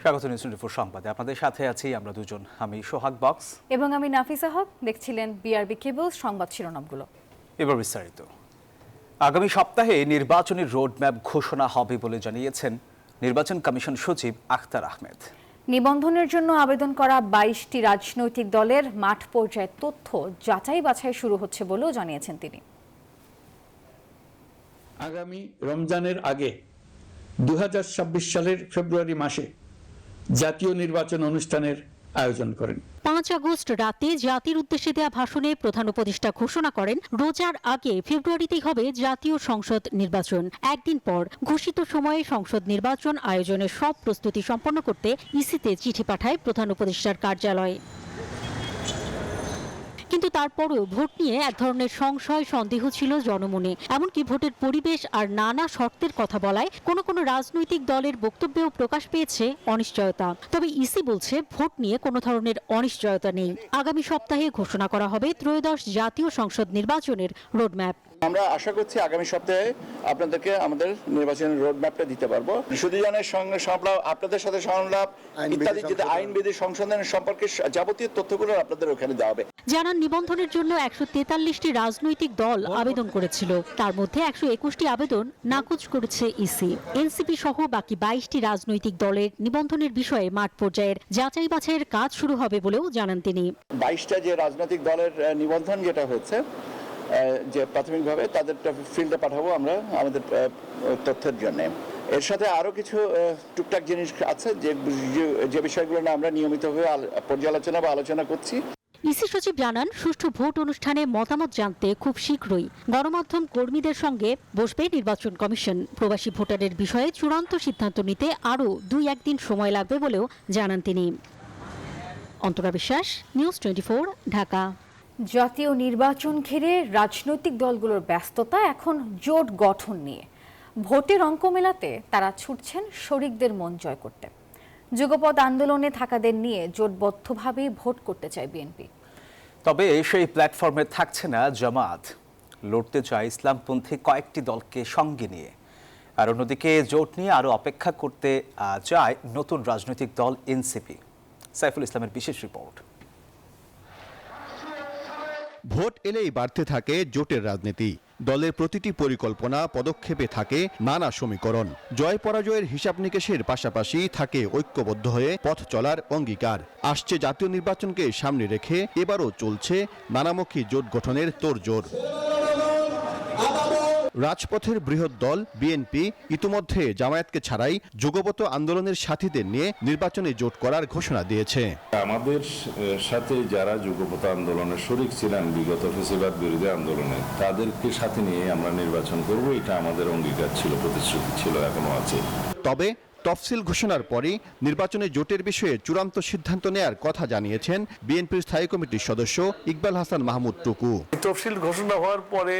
স্বাগত নিউজ 24 সংবাদে। আপনাদের সাথে আছি আমরা দুজন, আমি সোহাগ বক্স এবং আমি নাফিসা হক। দেখছিলেন বিআরবি কেবল সংবাদ শিরোনামগুলো। এবার বিস্তারিত। আগামী সপ্তাহে নির্বাচনী রোডম্যাপ ঘোষণা হবে বলে জানিয়েছেন নির্বাচন কমিশন সচিব আখতার আহমেদ। নিবন্ধনের জন্য আবেদন করা 22টি রাজনৈতিক দলের মাঠ পর্যায়ের তথ্য যাচাই বাছাই শুরু হচ্ছে বলেও জানিয়েছেন তিনি। আগামী রমজানের আগে 2026 সালের ফেব্রুয়ারি মাসে জাতীয় নির্বাচন অনুষ্ঠানের আয়োজন করেন। 5 আগস্ট রাতে জাতির উদ্দেশ্যে দেয়া ভাষণে প্রধান উপদেষ্টা ঘোষণা করেন, রোজার আগে ফেব্রুয়ারিতেই হবে জাতীয় সংসদ নির্বাচন। একদিন পর ঘোষিত সময়ে সংসদ নির্বাচন আয়োজনের সব প্রস্তুতি সম্পন্ন করতে ইসিতে চিঠি পাঠায় প্রধান উপদেষ্টার কার্যালয়। কিন্তু তারপরও ভোট নিয়ে এক ধরনের সংশয় সন্দেহ ছিল জনমনে। এমনকি ভোটের পরিবেশ আর নানা শর্তের কথা বলায় কোনো রাজনৈতিক দলের বক্তব্যেও প্রকাশ পেয়েছে অনিশ্চয়তা। তবে ইসি বলছে ভোট নিয়ে কোনো ধরনের অনিশ্চয়তা নেই। আগামী সপ্তাহে ঘোষণা করা হবে ত্রয়োদশ জাতীয় সংসদ নির্বাচনের রোডম্যাপ। আমরা আশা করছি আগামী সপ্তাহে আপনাদেরকে আমাদের নির্বাচনের রোডম্যাপটা দিতে পারবো। সুদীজনের সঙ্গে সংলাপ, আপনাদের সাথে সংলাপ ইত্যাদি যেটা আইনবিধি সংশোধনের সম্পর্কে যাবতীয় তথ্যগুলো আপনাদের ওখানে দেওয়া হবে। জানান, নিবন্ধনের জন্য 143টি রাজনৈতিক দল আবেদন করেছিল। তার মধ্যে 121টি আবেদন নাকচ করেছে ইসি। এনসিপি সহ বাকি 22টি রাজনৈতিক দলের নিবন্ধনের বিষয়ে মাঠ পর্যায়ের যাচাই বাছাইয়ের কাজ শুরু হবে বলেও জানান তিনি। 22টা যে রাজনৈতিক দলের নিবন্ধন যেটা হয়েছে, যে প্রাথমিকভাবে তাদের ফিল্ডে পাঠাবো আমরা আমাদের তথ্যের জন্য। এর সাথে আরো কিছু টুকটাক জিনিস আছে যে বিষয়গুলো না আমরা নিয়মিতভাবে পর্যালোচনা বা আলোচনা করছি। ইসি সচিব জানান, সুষ্ঠু ভোট অনুষ্ঠানে মতামত জানতে খুব শীঘ্রই গণমাধ্যম কর্মীদের সঙ্গে বসবে নির্বাচন কমিশন। প্রবাসী ভোটারের বিষয়ে চূড়ান্ত সিদ্ধান্ত নিতে আরও 2-1 দিন সময় লাগবে বলেও জানান তিনি। অন্তরা বিশ্বাস, নিউজ 24, ঢাকা। জাতীয় নির্বাচন ঘিরে রাজনৈতিক দলগুলোর ব্যস্ততা এখন জোট গঠন নিয়ে। ভোটের অঙ্ক মেলাতে তারা ছুটছেন শরিকদের মন জয় করতে। যুগপৎ আন্দোলনে থাকাদের নিয়ে জোটবদ্ধভাবে ভোট করতে চায় বিএনপি। তবে সেই প্ল্যাটফর্মে থাকছে না জামায়াত। লড়তে চায় ইসলামপন্থী কয়েকটি দলকে সঙ্গে নিয়ে। আর অন্যদিকে জোট নিয়ে আরও অপেক্ষা করতে চায় নতুন রাজনৈতিক দল এনসিপি। সাইফুল ইসলামের বিশেষ রিপোর্ট। ভোট এলেই বাড়তে থাকে জোটের রাজনীতি। দলের প্রতিটি পরিকল্পনা পদক্ষেপে থাকে নানা সমীকরণ। জয় পরাজয়ের হিসাব নিকেশের পাশাপাশি থাকে ঐক্যবদ্ধ হয়ে পথ চলার অঙ্গীকার। আসছে জাতীয় নির্বাচনকে সামনে রেখে এবারও চলছে নানামুখী জোট গঠনের তোড়জোড়। রাজপথের বৃহৎ দল বিএনপি ইতিমধ্যে জামায়াতকে ছাড়াই যুগপৎ আন্দোলনের সাথীদের নিয়ে নির্বাচনে জোট করার ঘোষণা দিয়েছে। আমাদের সাথে যারা যুগপৎ আন্দোলনের শরিক ছিলেন বিগত ফ্যাসিবাদ বিরোধী আন্দোলনে, তাদেরকে সাথে নিয়ে আমরা নির্বাচন করব, এটা আমাদের অঙ্গীকার ছিল, প্রতিশ্রুতি ছিল, এখনো আছে। তবে তফসিল ঘোষণার পরই নির্বাচনে জোটের বিষয়ে চূড়ান্ত সিদ্ধান্ত নেয়ার কথা জানিয়েছেন বিএনপির স্থায়ী কমিটির সদস্য ইকবাল হাসান মাহমুদ টুকু। তফসিল ঘোষণা হওয়ার পরে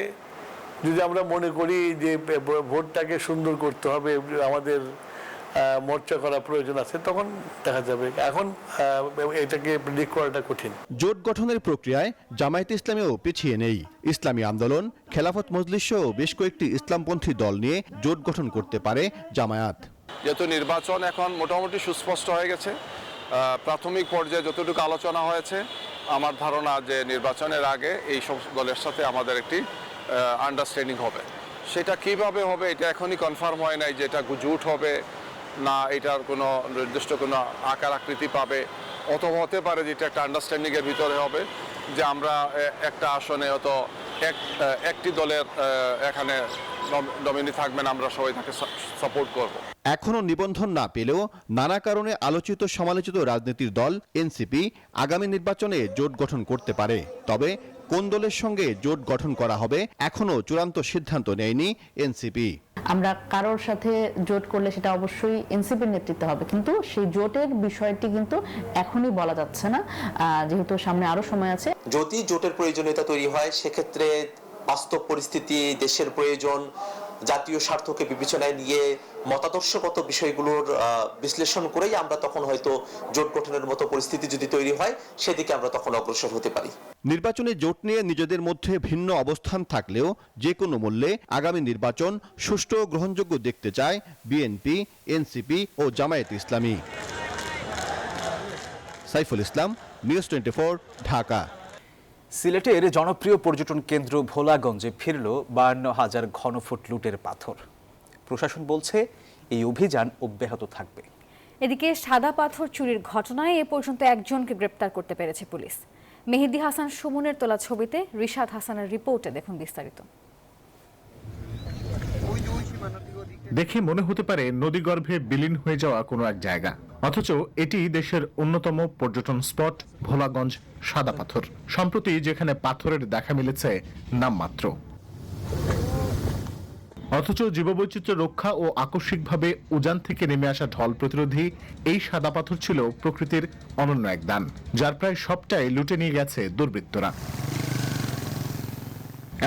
যদি আমরা মনে করি যে ভোটটাকে সুন্দর করতে হবে, আমাদের মোর্চা করা প্রয়োজন আছে, তখন দেখা যাবে। এখন এটাকে প্রেডিক্ট করাটা কঠিন। জোট গঠনের প্রক্রিয়ায় জামায়াতে ইসলামীও পিছিয়ে নেই। ইসলামী আন্দোলন, খেলাফত মজলিস সহ বেশ কয়েকটি ইসলামপন্থী দল নিয়ে জোট গঠন করতে পারে জামায়াত। যেহেতু নির্বাচন এখন মোটামুটি সুস্পষ্ট হয়ে গেছে, প্রাথমিক পর্যায়ে যতটুকু আলোচনা হয়েছে, আমার ধারণা যে নির্বাচনের আগে এই সব দলের সাথে আমাদের একটি আন্ডারস্ট্যান্ডিং হবে। সেটা কিভাবে হবে এটা এখনই কনফার্ম হয় নাই যে এটা জোট হবে না এটার কোনো নির্দিষ্ট কোনো আকার আকৃতি পাবে, অথবা হতে পারে যে এটা একটা আন্ডারস্ট্যান্ডিংয়ের ভিতরে হবে যে আমরা একটা আসনে হয়তো একটি দলের এখানে নমিনি থাকবেন, আমরা সবাই তাকে সাপোর্ট করব। এখনো নিবন্ধন না পেলেও নানা কারণে আলোচিত সমালোচিত রাজনীতির দল এনসিপি আগামী নির্বাচনে জোট গঠন করতে পারে। তবে কোন দলের সঙ্গে জোট গঠন করা হবে এখনো চূড়ান্ত সিদ্ধান্ত নেয়নি এনসিপি। আমরা কারোর সাথে জোট করলে সেটা অবশ্যই এনসিপির নেতৃত্বে হবে, কিন্তু সেই জোটের বিষয়টি কিন্তু এখনই বলা যাচ্ছে না, যেহেতু সামনে আরো সময় আছে। যদি জোটের প্রয়োজনীয়তা তৈরি হয়, সেক্ষেত্রে বাস্তব পরিস্থিতি, দেশের প্রয়োজন, জাতীয় স্বার্থকে বিবেচনায় নিয়ে মতাদর্শগত বিষয়গুলোর বিশ্লেষণ করেই আমরা তখন হয়তো জোট গঠনের মতো পরিস্থিতি যদি তৈরি হয়, সেদিকে আমরা তখন অগ্রসর হতে পারি। নির্বাচনে জোট নিয়ে নিজেদের মধ্যে ভিন্ন অবস্থান থাকলেও যে কোনো মূল্যে আগামী নির্বাচন সুষ্ঠু ও গ্রহণযোগ্য দেখতে চায় বিএনপি, এনসিপি ও জামায়াতে ইসলামী। সাইফুল ইসলাম, নিউজ 24, ঢাকা। সিলেটের জনপ্রিয় পর্যটন কেন্দ্র ভোলাগঞ্জে ফিরল 52,000 ঘনফুট লুটের পাথর। প্রশাসন বলছে এই অভিযান অব্যাহত থাকবে। এদিকে সাদা পাথর চুরির ঘটনায় এ পর্যন্ত একজনকে গ্রেপ্তার করতে পেরেছে পুলিশ। মেহেদী হাসান সুমনের তোলা ছবিতে রিশাদ হাসানের রিপোর্টে দেখুন বিস্তারিত। দেখে মনে হতে পারে নদীগর্ভে বিলীন হয়ে যাওয়া কোনো এক জায়গা, অথচ এটি দেশের অন্যতম পর্যটন স্পট ভোলাগঞ্জ সাদা পাথর। সম্প্রতি যেখানে পাথরের দেখা মিলেছে নামমাত্র, অথচ জীববৈচিত্র্য রক্ষা ও আকস্মিকভাবে উজান থেকে নেমে আসা ঢল প্রতিরোধী এই সাদা পাথর ছিল প্রকৃতির অনন্য এক দান, যার প্রায় সবটাই লুটে নিয়ে গেছে দুর্বৃত্তরা।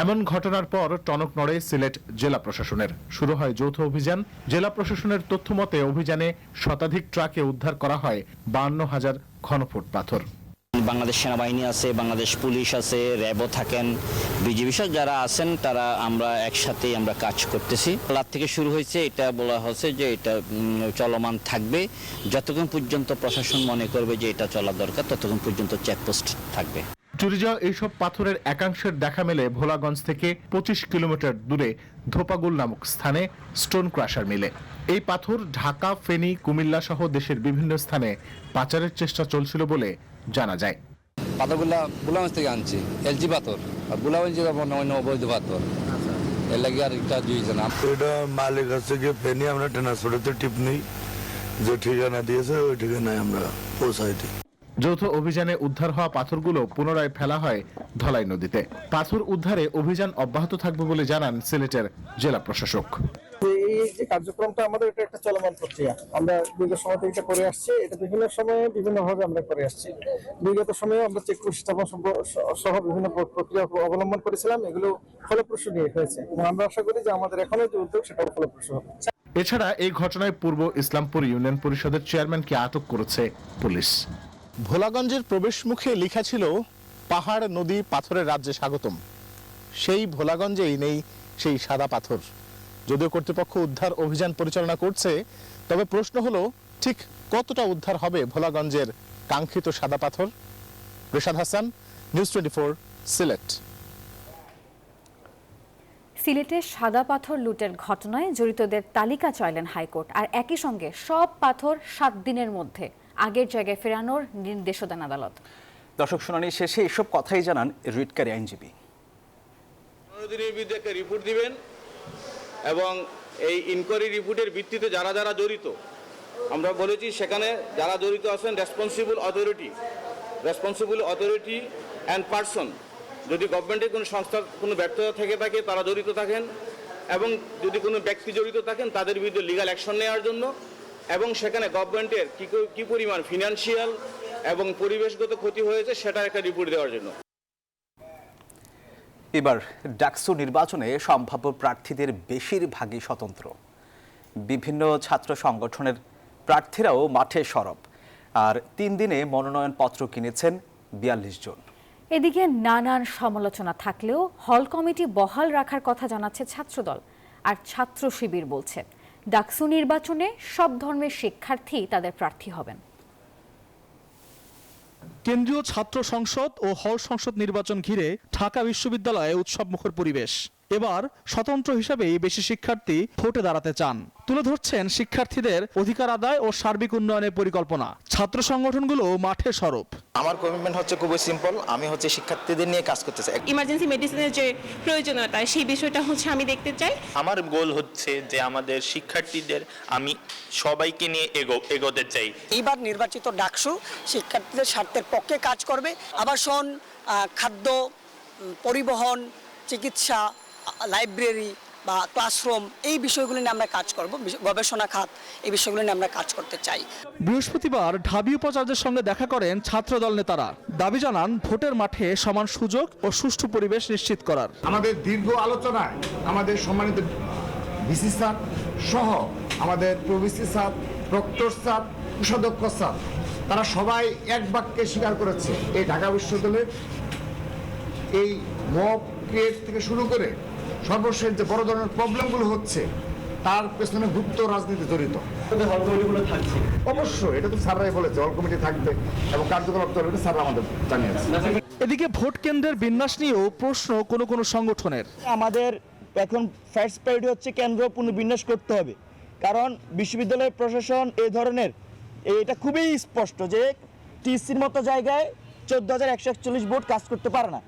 এমন ঘটনার পর টনক নড়ে সিলেট জেলা প্রশাসনের। শুরু হয় যৌথ অভিযান। জেলা প্রশাসনের তথ্য মতে অভিযানে শতাধিক ট্রাকে উদ্ধার করা হয় 52,000 ঘনফুট পাথর। বাংলাদেশ সেনাবাহিনী আছে, বাংলাদেশ পুলিশ আছে, র্যাবও থাকেন, বিজিবি সব যারা আছেন তারা আমরা একসাথেই আমরা কাজ করতেছি। রাত থেকে শুরু হয়েছে, এটা বলা হচ্ছে যে এটা চলমান থাকবে যতক্ষণ পর্যন্ত প্রশাসন মনে করবে যে এটা চলা দরকার, ততক্ষণ পর্যন্ত চেকপোস্ট থাকবে। চুরি যাওয়া এইসব পাথরের একাংশের দেখা মেলে ভোলাগঞ্জ থেকে 25 কিলোমিটার দূরে ধোপাগুল নামক স্থানে স্টোন ক্রাশার মিলে। এই পাথর ঢাকা, ফেনী, কুমিল্লা সহ দেশের বিভিন্ন স্থানে পাচারের চেষ্টা চলছিল বলে জানা যায়। পাথরগুলা বুলাগঞ্জ থেকে আনছি, এলজি পাথর, আর বুলাগঞ্জ অন্য অবৈধ পাথর, এর লাগে আর এটা দিয়েছে না। এটা মালিক কাছে গিয়ে ফেনী আমরা ট্রান্সপোর্টের টিপ নেই, যে ঠিকানা দিয়েছে ওই ঠিকানায় আমরা পৌঁছাই দিই। যৌথ অভিযানে উদ্ধার হওয়া পাথরগুলো পুনরায় ফেলা হয় ধলাই নদীতে। পাথর উদ্ধারে অভিযান অব্যাহত থাকবে বলে জানান সিলেটের জেলা প্রশাসক। এই যে কার্যক্রমটা আমাদের এটা একটা চলমান প্রক্রিয়া, আমরা বিগত সময় থেকে এটা করে আসছি, এটা বিভিন্ন সময়ে বিভিন্নভাবে আমরা করে আসছি। বিগত সময়ে আমরা চেকপোস্ট স্থাপন সহ বিভিন্ন প্রক্রিয়া অবলম্বন করেছিলাম, এগুলো ফলপ্রসূ নিয়ে হয়েছে এবং আমরা আশা করি যে আমাদের এখনো যে উদ্যোগ সেটা ফলপ্রসূ হবে। এছাড়া এই ঘটনায় পূর্ব ইসলামপুর ইউনিয়ন পরিষদের চেয়ারম্যানকে আটক করেছে পুলিশ। ভোলাগঞ্জের প্রবেশ মুখে লেখা ছিল পাহাড়, নদী, পাথরের রাজ্যে স্বাগতম। সেই ভোলাগঞ্জেই নেই সেই সাদা পাথর। যদিও কর্তৃপক্ষ উদ্ধার অভিযান পরিচালনা করছে, তবে প্রশ্ন হলো ঠিক কতটা উদ্ধার হবে ভোলাগঞ্জের কাঙ্ক্ষিত সাদা পাথর। রিশাদ হাসান, নিউজ 24, সিলেট। সিলেটে সাদা পাথর লুটের ঘটনায় জড়িতদের তালিকা চাইলেন হাইকোর্ট, আর একই সঙ্গে সব পাথর 7 দিনের মধ্যে আগের জায়গায় ফেরানোর নির্দেশও দেন আদালত। দর্শক, শুনানি শেষে এসব কথাই জানান রিটকারী আইনজীবী। 15 দিনের ভিতরে একটা রিপোর্ট দিবেন এবং এই ইনকোয়ারি রিপোর্টের ভিত্তিতে যারা যারা জড়িত, আমরা বলেছি সেখানে যারা জড়িত আছেন রেসপন্সিবল অথরিটি অ্যান্ড পারসন, যদি গভর্নমেন্টের কোনো সংস্থার কোনো ব্যর্থতা থেকে থাকে তারা জড়িত থাকেন, এবং যদি কোনো ব্যক্তি জড়িত থাকেন তাদের বিরুদ্ধে লিগ্যাল অ্যাকশন নেওয়ার জন্য, এবং সেখানে গভর্নমেন্টের কি পরিমাণ ফিনান্সিয়াল এবং পরিবেশগত ক্ষতি হয়েছে সেটার একটা রিপোর্ট দেওয়ার জন্য। এবার ডাকসু নির্বাচনে সম্ভাব্য প্রার্থীদের বেশিরভাগই স্বতন্ত্র। বিভিন্ন ছাত্র সংগঠনের প্রার্থীরাও মাঠে সরব, আর 3 দিনে মনোনয়নপত্র কিনেছেন 42 জন। এদিকে নানান সমালোচনা থাকলেও হল কমিটি বহাল রাখার কথা জানাচ্ছে ছাত্রদল, আর ছাত্র শিবির বলছে ডাকসু নির্বাচনে সব ধর্মের শিক্ষার্থী তাদের প্রার্থী হবেন। কেন্দ্রীয় ছাত্র সংসদ ও হল সংসদ নির্বাচন ঘিরে ঢাকা বিশ্ববিদ্যালয়ে উৎসবমুখর পরিবেশ। এবার স্বতন্ত্র হিসেবেই বেশি শিক্ষার্থী ভোটে দাঁড়াতে চান। তুলে ধরছেন শিক্ষার্থীদের অধিকার আদায় ও সার্বিক উন্নয়নের পরিকল্পনা। ছাত্র সংগঠনগুলো মাঠে সরব। আমার কমিটমেন্ট হচ্ছে খুবই সিম্পল, আমি হচ্ছে শিক্ষার্থীদের নিয়ে কাজ করতে চাই। ইমার্জেন্সি মেডিসিনের যে প্রয়োজনীয়তা সেই বিষয়টা হচ্ছে আমি দেখতে চাই। আমার গোল হচ্ছে যে আমাদের শিক্ষার্থীদের আমি সবাইকে নিয়ে এগোতে চাই। এইবার নির্বাচিত ডাকসু শিক্ষার্থীদের স্বার্থের পক্ষে কাজ করবে। আবাসন, খাদ্য, পরিবহন, চিকিৎসা, লাইব্রেরি বা ক্লাসরুম, এই বিষয়গুলো নিয়ে আমরা কাজ করব। গবেষণা খাত, এই বিষয়গুলো নিয়ে আমরা কাজ করতে চাই। বৃহস্পতিবার ঢাবি উপাচার্যের সঙ্গে দেখা করেন ছাত্রদল নেতারা। দাবি জানান ভোটের মাঠে সমান সুযোগ ও সুষ্ঠু পরিবেশ নিশ্চিত করার। আমাদের দীর্ঘ আলোচনায় আমাদের সম্মানিত ভিসি স্যার সহ আমাদের প্রভিসি স্যার, প্রক্টর স্যার, কোষাধ্যক্ষ স্যার, তারা সবাই এক বাক্যে স্বীকার করেছে এই ঢাকা বিশ্ববিদ্যালয়ের এই মক ক্রিয়েট থেকে শুরু করে সর্বশেষ যে বড় ধরনের প্রবলেমগুলো হচ্ছে তার পেছনে গুপ্ত রাজনীতি জড়িত। অবশ্যই এটা তো স্যাররাই বলেছে, হল কমিটি থাকবে এবং কার্যকলাপ চলবে, স্যাররা আমাদের জানিয়েছে। এদিকে ভোট কেন্দ্রের বিন্যাস নিয়েও প্রশ্ন কোনো সংগঠনের। আমাদের এখন ফার্স্ট প্রায়োরিটি হচ্ছে কেন্দ্র পুনর্বিন্যাস করতে হবে, কারণ বিশ্ববিদ্যালয়ের প্রশাসন এই ধরনের এটা খুবই স্পষ্ট যে টিসির মতো জায়গায় 14,141 ভোট কাজ করতে পারে না।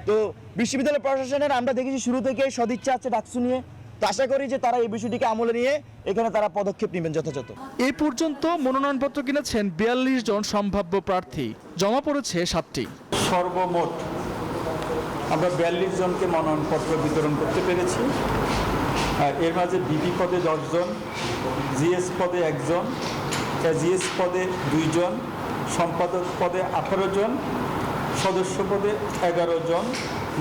তো বিশ্ববিদ্যালয় প্রশাসনের আমরা দেখেছি শুরু থেকে সদিচ্ছা আছে ডাকসু নিয়ে, তো আশা করি যে তারা এই বিষয়টিকে আমলে নিয়ে এখানে তারা পদক্ষেপ নেবেন যথাযথ। এই পর্যন্ত মনোনয়নপত্র কিনেছেন 42 জন সম্ভাব্য প্রার্থী, জমা পড়েছে 7টি। সর্বমোট আমরা 42 জনকে মনোনয়নপত্র বিতরণ করতে পেরেছি। এর মাঝে বিপি পদে 10 জন, জিএস পদে 1 জন, জিএস পদে 2 জন, সম্পাদক পদে 18 জন, সদস্য পদে 11 জন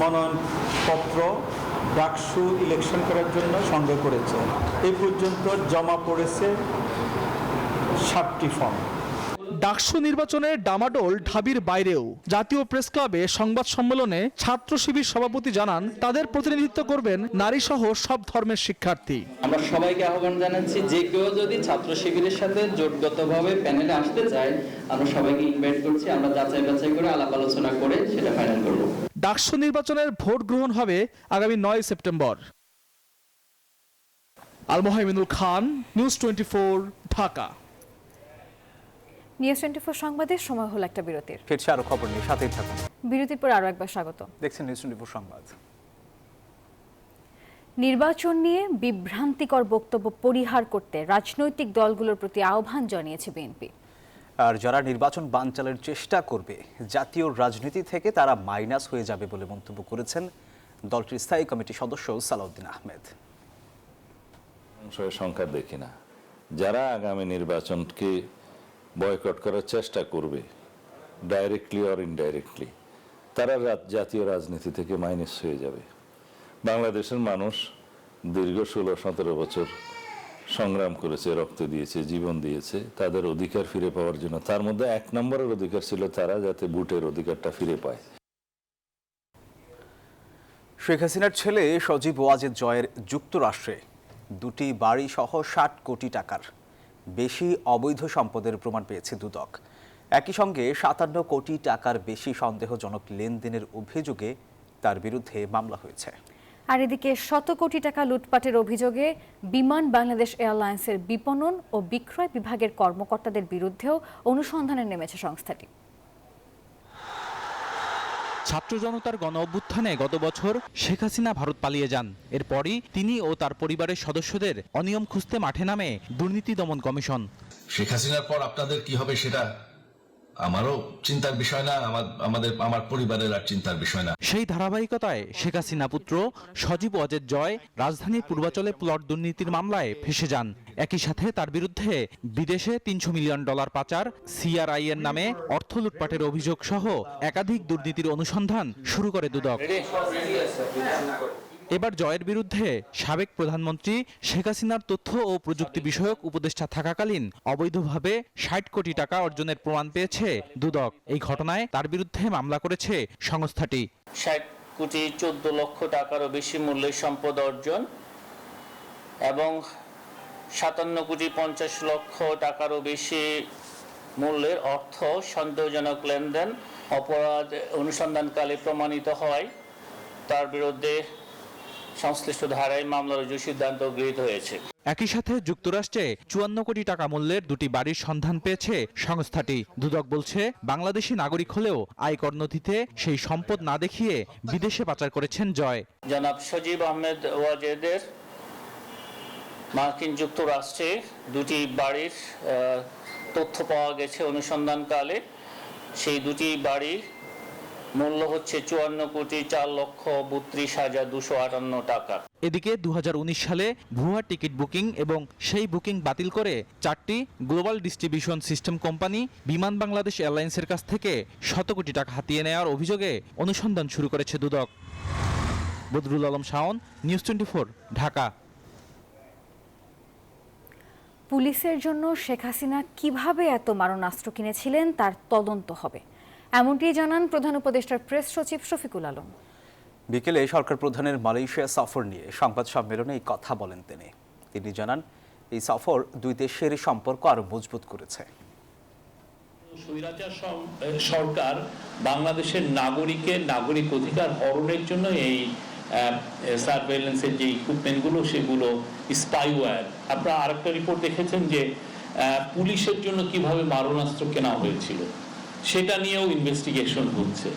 মনোনয়নপত্র ডাকসু ইলেকশন করার জন্য সংগ্রহ করেছে। এই পর্যন্ত জমা পড়েছে 7টি ফর্ম। ডাকসু নির্বাচনের ডামাডোল ঢাবির বাইরেও। জাতীয় প্রেস ক্লাবে সংবাদ সম্মেলনে ছাত্র শিবির সভাপতি জানান, তাদের প্রতিনিধিত্ব করবেন নারী সহ সব ধর্মের শিক্ষার্থী। আমরা সবাইকে আহ্বান জানাচ্ছি, যে কেউ যদি ছাত্র শিবিরের সাথে জোটগতভাবে প্যানেলে আসতে চায়, আমরা সবাইকে ইনভাইট করছি। আমরা যাচাই বাছাই করে আলাপ আলোচনা করে সেটা ফাইনাল করব। ডাকসু নির্বাচনের ভোট গ্রহণ হবে আগামী 9 সেপ্টেম্বর। আল মোহাইমিনুল খান, নিউজ 24, ঢাকা। নিউজ 24 সংবাদের সময় হলো একটা বিরতির। ফিরছে আরো খবর নিয়ে, সাথেই থাকুন। বিরতির পর আরো একবার স্বাগত। দেখছেন নিউজ 24 সংবাদ। নির্বাচন নিয়ে বিভ্রান্তিকর বক্তব্য পরিহার করতে রাজনৈতিক দলগুলোর প্রতি আহ্বান জানিয়েছে বিএনপি। আর যারা নির্বাচন বানচালের চেষ্টা করবে, জাতীয় রাজনীতি থেকে তারা মাইনাস হয়ে যাবে বলে মন্তব্য করেছেন দলটির স্থায়ী কমিটির সদস্য সালাউদ্দিন আহমেদ। সংখ্যা দেখি না, যারা আগামী নির্বাচনকে বয়কট করার চেষ্টা করবে ডাইরেক্টলি অর ইনডাইরেক্টলি, তারা জাতীয় রাজনীতি থেকে মাইনাস হয়ে যাবে। বাংলাদেশের মানুষ দীর্ঘ 16-17 বছর সংগ্রাম করেছে, রক্ত দিয়েছে, জীবন দিয়েছে তাদের অধিকার ফিরে পাওয়ার জন্য। তার মধ্যে 1 নম্বরের অধিকার ছিল তারা যাতে ভোটের অধিকারটা ফিরে পায়। শেখ হাসিনার ছেলে সজীব ওয়াজেদ জয়ের যুক্তরাষ্ট্রে 2টি বাড়ি সহ 60 কোটি টাকার বেশি অবৈধ সম্পদের প্রমাণ পেয়েছে দুদক। একই সঙ্গে 57 কোটি টাকার বেশি সন্দেহজনক লেনদেনের অভিযোগে তার বিরুদ্ধে মামলা হয়েছে। আর এদিকে 100 কোটি টাকা লুটপাটের অভিযোগে বিমান বাংলাদেশ এয়ারলাইন্সের বিপণন ও বিক্রয় বিভাগের কর্মকর্তাদের বিরুদ্ধেও অনুসন্ধানে নেমেছে সংস্থাটি। ছাত্র জনতার গণ অভ্যুত্থানে গত বছর শেখ হাসিনা ভারত পালিয়ে যান। এরপরই তিনি ও তার পরিবারের সদস্যদের অনিয়ম খুঁজতে মাঠে নামে দুর্নীতি দমন কমিশন। শেখ হাসিনার পর আপনাদের কি হবে সেটা আমারও চিন্তার বিষয় না, আমার পরিবারের আর চিন্তার বিষয় না। সেই ধারাবাহিকতায় শেখ হাসিনা পুত্র সজীব ওয়াজেদ জয় রাজধানীর পূর্বাচলে প্লট দুর্নীতির মামলায় ফেঁসে যান। একই সাথে তার বিরুদ্ধে বিদেশে $300 মিলিয়ন পাচার, সিআরআই এর নামে অর্থ লুটপাটের অভিযোগ সহ একাধিক দুর্নীতির অনুসন্ধান শুরু করে দুদক। এবার জয়ের বিরুদ্ধে সাবেক প্রধানমন্ত্রী শেখ হাসিনার তথ্য ও প্রযুক্তি বিষয়ক উপদেষ্টা থাকাকালীন অবৈধভাবে 60 কোটি টাকা অর্জনের প্রমাণ পেয়েছে দুদক। এই ঘটনায় তার বিরুদ্ধে মামলা করেছে সংস্থাটি। 60 কোটি 14 লক্ষ টাকারও বেশি মূল্যের সম্পদ অর্জন এবং 57 কোটি 50 লক্ষ টাকারও বেশি মূল্যের অর্থ সন্দেহজনক লেনদেন অপরাধ অনুসন্ধানকালে প্রমাণিত হয়। তার বিরুদ্ধে সংশ্লিষ্ট ধারায় মামলা রুজুর সিদ্ধান্ত গৃহীত হয়েছে। একই সাথে যুক্তরাষ্ট্রে 54 কোটি টাকা মূল্যের 2টি বাড়ির সন্ধান পেয়েছে সংস্থাটি। দুদক বলছে, বাংলাদেশি নাগরিক হলেও আয়কর নথিতে সেই সম্পদ না দেখিয়ে বিদেশে পাচার করেছেন জয়। জনাব সজীব আহমেদ ওয়াজেদের মার্কিন যুক্তরাষ্ট্রে 2টি বাড়ির তথ্য পাওয়া গেছে অনুসন্ধানকালে। সেই 2টি বাড়ির মূল্য হচ্ছে 54 কোটি 4 লক্ষ 32,258 টাকা। এদিকে 2019 সালে ভুয়া টিকিট বুকিং এবং সেই বুকিং বাতিল করে 4টি গ্লোবাল ডিস্ট্রিবিউশন সিস্টেম কোম্পানি বিমান বাংলাদেশ এয়ারলাইন্সের কাছ থেকে 100 কোটি টাকা হাতিয়ে নেওয়ার অভিযোগে অনুসন্ধান শুরু করেছে দুদক। বদরুল আলম শাওন, নিউজ 24, ঢাকা। পুলিশের জন্য শেখ হাসিনা কিভাবে এত মারণাস্ত্র কিনেছিলেন তার তদন্ত হবে, এমনটি জানান প্রধান উপদেষ্টার প্রেস সচিব শফিকুল আলম। বিকেলে সরকার প্রধানের মালয়েশিয়া সফর নিয়ে সংবাদ সম্মেলনে এই কথা বলেন তিনি। তিনি জানান, এই সফর দুই দেশের সম্পর্ক আরও মজবুত করেছে। স্বৈরাচার সরকার বাংলাদেশের নাগরিকের নাগরিক অধিকার হরণের জন্য এই সার্ভেইলেন্সের যে ইকুইপমেন্টগুলো সেগুলো স্পাইওয়্যার। আপনারা আরেকটা রিপোর্ট দেখেছেন যে পুলিশের জন্য কিভাবে মারণাস্ত্র কেনা হয়েছিল, সেটা নিয়েও ইনভেস্টিগেশন হচ্ছে,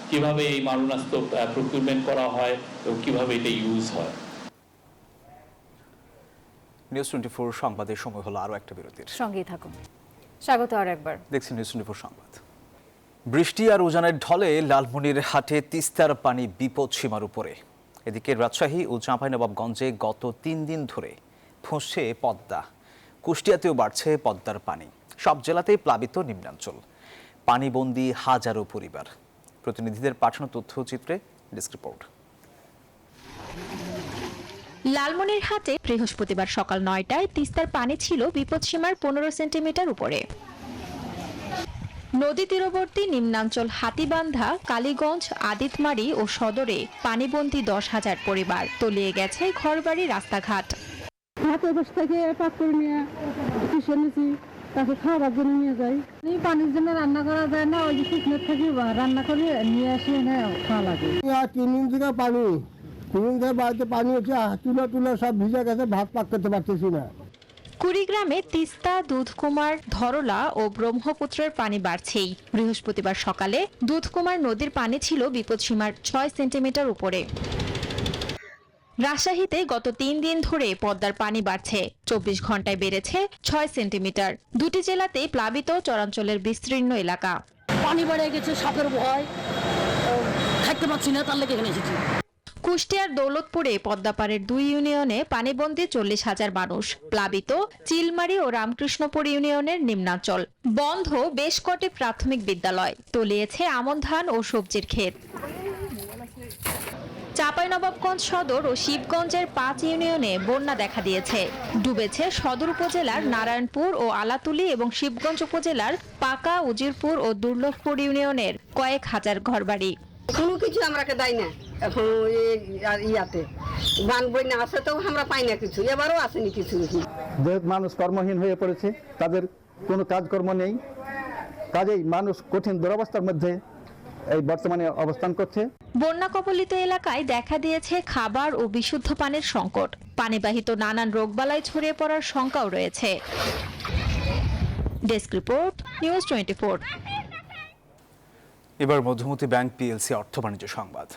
কিভাবে এই মারণাস্ত্র প্রকিউরমেন্ট করা হয় এবং কিভাবে এটা ইউজ হয়। নিউজ 24 সংবাদের সময় হলো আরও একটা বিরতির। সঙ্গেই থাকুন। স্বাগত আর একবার। দেখছি নিউজ 24 সংবাদ। বৃষ্টি আর উজানের ঢলে লালমনিরহাটে তিস্তার পানি বিপদ সীমার উপরে। এদিকে রাজশাহী ও চাঁপাইনবাবগঞ্জে গত 3 দিন ধরে ফুঁসছে পদ্মা। কুষ্টিয়াতেও বাড়ছে পদ্মার পানি। সব জেলাতেই প্লাবিত নিম্নাঞ্চল, পানিবন্দী হাজারো পরিবার। প্রতিনিধিদের পাঠানো তথ্যচিত্রে ডেস্ক রিপোর্ট। লালমনিরহাটে বৃহস্পতিবার সকাল 9টায় তিস্তার পানি ছিল বিপদসীমার 15 সেন্টিমিটার উপরে। নদী তীরবর্তী নিম্নাঞ্চল হাতিবান্ধা, কালীগঞ্জ, আদিতমারি ও সদরে পানিবন্দী 10,000 পরিবার। তলিয়ে গেছে ঘরবাড়ি, রাস্তাঘাট। তাকে খাওয়ার জন্য নিয়ে যাই, পানির জন্য রান্না করা যায় না, ওই যে শুকনো থাকি রান্না করে নিয়ে আসি, খাওয়া লাগে। 3 দিন থেকে পানি, 3 দিন থেকে বাড়িতে পানি হচ্ছে, চুলা সব ভিজে গেছে, ভাত পাক করতে পারতেছি না। কুড়িগ্রামে তিস্তা, দুধকুমার, ধরলা ও ব্রহ্মপুত্রের পানি বাড়ছেই। বৃহস্পতিবার সকালে দুধকুমার নদীর পানি ছিল বিপদসীমার 6 সেন্টিমিটার উপরে। রাজশাহীতে গত 3 দিন ধরে পদ্মার পানি বাড়ছে, 24 ঘন্টায় বেড়েছে 6 সেন্টিমিটার। দুটি জেলাতেই প্লাবিত চরাঞ্চলের বিস্তীর্ণ এলাকা। পানি বেড়ে গেছে, সাপের ভয়, থাকতে পারছি না, তার লেগে এখানে এসেছি। কুষ্টিয়ার দৌলতপুরে পদ্মাপাড়ের 2 ইউনিয়নে পানিবন্দী 40,000 মানুষ। প্লাবিত চিলমারি ও রামকৃষ্ণপুর ইউনিয়নের নিম্নাঞ্চল। বন্ধ বেশ কটি প্রাথমিক বিদ্যালয়। তলিয়েছে আমন ধান ও সবজির ক্ষেত। চাঁপাইনবাবগঞ্জ সদর ও শিবগঞ্জের 5 ইউনিয়নে বন্যা দেখা দিয়েছে। ডুবেছে সদর উপজেলার নারায়ণপুর ও আলাতুলি এবং শিবগঞ্জ উপজেলার পাকা, উজিরপুর ও দুর্লভপুর ইউনিয়নের কয়েক হাজার ঘরবাড়ি। কোনো কিছু আমরাকে দেয় না এখন, ইয়াতে বান বন্যা আছে তো আমরা পাই না কিছু, এবারও আসেনি কিছু। মানুষ কর্মহীন হয়ে পড়েছে, তাদের কোনো কাজকর্ম নেই, কাজেই মানুষ কঠিন দুরবস্থার মধ্যে এই বর্তমানে অবস্থান করছে। বন্যা কবলিত এলাকায় দেখা দিয়েছে খাবার ও বিশুদ্ধ পানির সংকট। পানিবাহিত নানান রোগবালাই ছড়িয়ে পড়ার শঙ্কাও রয়েছে। Desk report, news 24। এবার মধুমতি ব্যাংক পিএলসি অর্থ বাণিজ্য সংবাদ।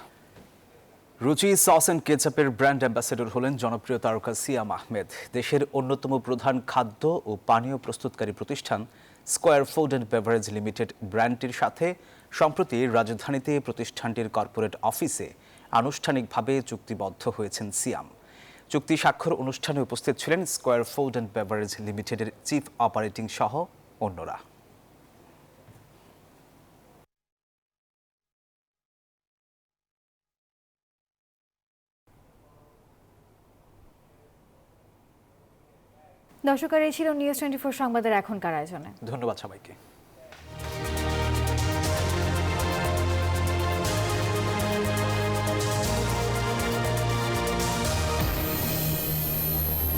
রুচি সস অ্যান্ড কেচাপের ব্র্যান্ড অ্যাম্বাসেডর হলেন জনপ্রিয় তারকা সিয়াম আহমেদ। দেশের অন্যতম প্রধান খাদ্য ও পানীয় প্রস্তুতকারী প্রতিষ্ঠান square food and beverage limited ব্র্যান্ডটির সাথে সম্প্রতি রাজধানীতে প্রতিষ্ঠানটির কর্পোরেট অফিসে আনুষ্ঠানিকভাবে চুক্তিবদ্ধ হয়েছেন সিয়াম। চুক্তি স্বাক্ষর অনুষ্ঠানে উপস্থিত ছিলেন স্কয়ার ফুড অ্যান্ড বেভারেজ লিমিটেডের চিফ অপারেটিং সহ অন্যরা। দর্শকেরা, এই ছিল নিউজ 24 সংবাদের এখনকার আয়োজনে। ধন্যবাদ সবাইকে।